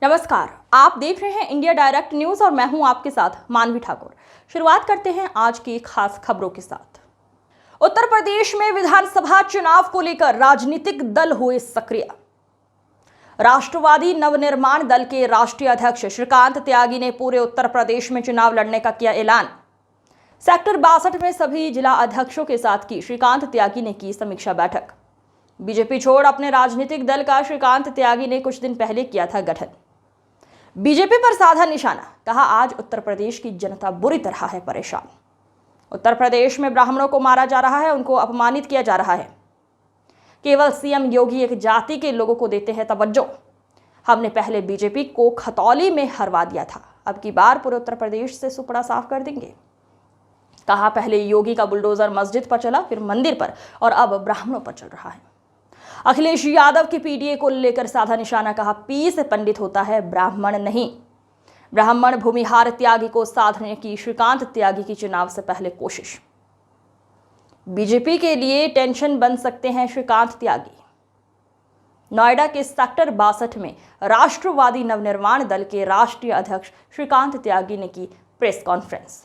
नमस्कार, आप देख रहे हैं इंडिया डायरेक्ट न्यूज और मैं हूं आपके साथ मानवी ठाकुर। शुरुआत करते हैं आज की खास खबरों के साथ। उत्तर प्रदेश में विधानसभा चुनाव को लेकर राजनीतिक दल हुए सक्रिय। राष्ट्रवादी नवनिर्माण दल के राष्ट्रीय अध्यक्ष श्रीकांत त्यागी ने पूरे उत्तर प्रदेश में चुनाव लड़ने का किया ऐलान। सेक्टर 62 में सभी जिला अध्यक्षों के साथ की श्रीकांत त्यागी ने की समीक्षा बैठक। बीजेपी छोड़ अपने राजनीतिक दल का श्रीकांत त्यागी ने कुछ दिन पहले किया था गठन। बीजेपी पर साधा निशाना, कहा आज उत्तर प्रदेश की जनता बुरी तरह है परेशान। उत्तर प्रदेश में ब्राह्मणों को मारा जा रहा है, उनको अपमानित किया जा रहा है। केवल सीएम योगी एक जाति के लोगों को देते हैं तवज्जो। हमने पहले बीजेपी को खतौली में हरवा दिया था, अब की बार पूरे उत्तर प्रदेश से सुपड़ा साफ कर देंगे। कहा पहले योगी का बुलडोजर मस्जिद पर चला, फिर मंदिर पर और अब ब्राह्मणों पर चल रहा है। अखिलेश यादव की पीडीए को लेकर साधा निशाना, कहा पी से पंडित होता है, ब्राह्मण नहीं। ब्राह्मण भूमिहार त्यागी को साधने की श्रीकांत त्यागी की चुनाव से पहले कोशिश। बीजेपी के लिए टेंशन बन सकते हैं श्रीकांत त्यागी। नोएडा के सेक्टर 62 में राष्ट्रवादी नवनिर्माण दल के राष्ट्रीय अध्यक्ष श्रीकांत त्यागी ने की प्रेस कॉन्फ्रेंस।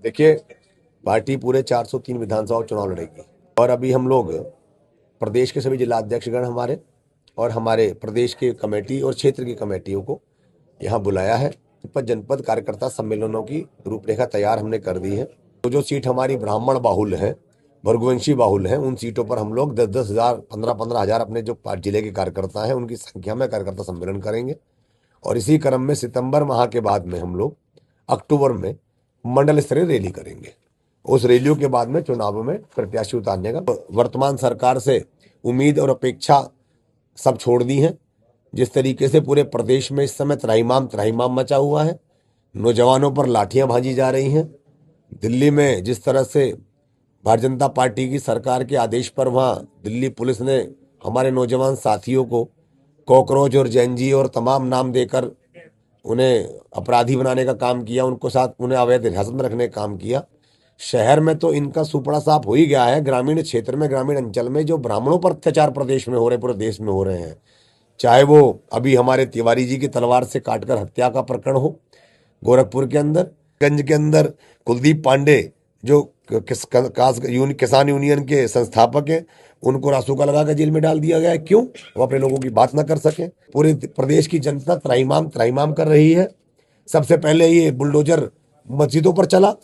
देखिए, पार्टी पूरे 403 विधानसभा चुनाव लड़ेगी और अभी हम लोग प्रदेश के सभी जिला अध्यक्षगण हमारे और हमारे प्रदेश के कमेटी और क्षेत्र की कमेटियों को यहाँ बुलाया है। जनपद कार्यकर्ता सम्मेलनों की रूपरेखा तैयार हमने कर दी है। तो जो सीट हमारी ब्राह्मण बाहुल्य है, भृगुवंशी बाहुल्य है, उन सीटों पर हम लोग 10-10 हजार 15-15 हजार अपने जो जिले के कार्यकर्ता हैं उनकी संख्या में कार्यकर्ता सम्मेलन करेंगे। और इसी क्रम में सितंबर माह के बाद में हम लोग अक्टूबर में मंडल स्तरीय रैली करेंगे। उस रैलियों के बाद में चुनाव में प्रत्याशी उतारने का वर्तमान सरकार से उम्मीद और अपेक्षा सब छोड़ दी है। जिस तरीके से पूरे प्रदेश में इस समय त्राहिमाम मचा हुआ है, नौजवानों पर लाठियां भांजी जा रही हैं। दिल्ली में जिस तरह से भारतीय जनता पार्टी की सरकार के आदेश पर वहां दिल्ली पुलिस ने हमारे नौजवान साथियों को कॉकरोच और जैनजी और तमाम नाम देकर उन्हें अपराधी बनाने का काम किया, उनको साथ उन्हें अवैध हिरासत में रखने का काम किया। शहर में तो इनका सुपड़ा साफ हो ही गया है। ग्रामीण क्षेत्र में, ग्रामीण अंचल में जो ब्राह्मणों पर अत्याचार प्रदेश में हो रहे, पूरे देश में हो रहे हैं, चाहे वो अभी हमारे तिवारी जी की तलवार से काटकर हत्या का प्रकरण हो गोरखपुर के अंदर, गंज के अंदर कुलदीप पांडे जो किसान यूनियन के संस्थापक हैं, उनको रासुका लगाकर जेल में डाल दिया गया है। क्यों? वो अपने लोगों की बात ना कर सके। पूरे प्रदेश की जनता त्राहिमाम कर रही है। सबसे पहले ये बुलडोजर मस्जिदों पर चला,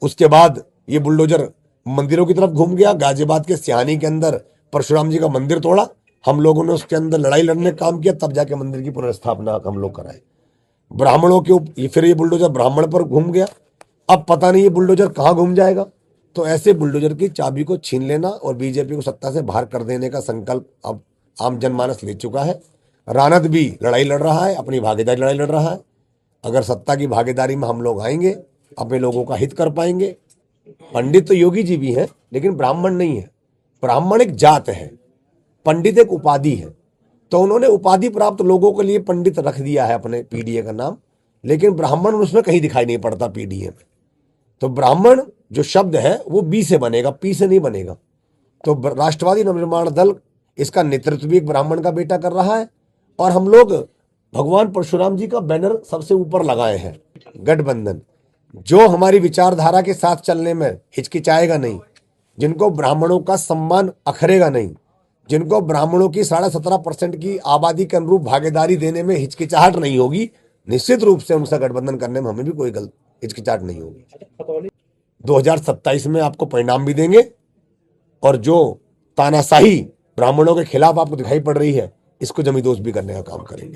उसके बाद ये बुलडोजर मंदिरों की तरफ घूम गया। गाजियाबाद के सिहानी के अंदर परशुराम जी का मंदिर तोड़ा, हम लोगों ने उसके अंदर लड़ाई लड़ने का काम किया, तब जाके मंदिर की पुनर्स्थापना हम लोग कराए। ब्राह्मणों के फिर ये बुलडोजर ब्राह्मण पर घूम गया, अब पता नहीं ये बुलडोजर कहाँ घूम जाएगा। तो ऐसे बुलडोजर की चाबी को छीन लेना और बीजेपी को सत्ता से बाहर कर देने का संकल्प अब आम जनमानस ले चुका है। रानत भी लड़ाई लड़ रहा है, अपनी भागीदारी लड़ाई लड़ रहा है। अगर सत्ता की भागीदारी में हम लोग आएंगे, अपने लोगों का हित कर पाएंगे। पंडित तो योगी जी भी हैं, लेकिन ब्राह्मण नहीं है। ब्राह्मण एक जात है, पंडित एक उपाधि है। तो उन्होंने उपाधि प्राप्त लोगों के लिए पंडित रख दिया है अपने पीडीए का नाम, लेकिन ब्राह्मण उसमें कहीं दिखाई नहीं पड़ता पीडीए में। तो ब्राह्मण जो शब्द है वो बी से बनेगा, पी से नहीं बनेगा। तो राष्ट्रवादी नवनिर्माण दल इसका नेतृत्व भी एक ब्राह्मण का बेटा कर रहा है और हम लोग भगवान परशुराम जी का बैनर सबसे ऊपर लगाए हैं। गठबंधन जो हमारी विचारधारा के साथ चलने में हिचकिचाएगा नहीं, जिनको ब्राह्मणों का सम्मान अखरेगा नहीं, जिनको ब्राह्मणों की 17.5% की आबादी के अनुरूप भागीदारी देने में हिचकिचाहट नहीं होगी, निश्चित रूप से उनसे गठबंधन करने में हमें भी कोई हिचकिचाहट नहीं होगी। 2027 में आपको परिणाम भी देंगे और जो तानाशाही ब्राह्मणों के खिलाफ आपको दिखाई पड़ रही है, इसको जमींदोज भी करने का काम करेंगे।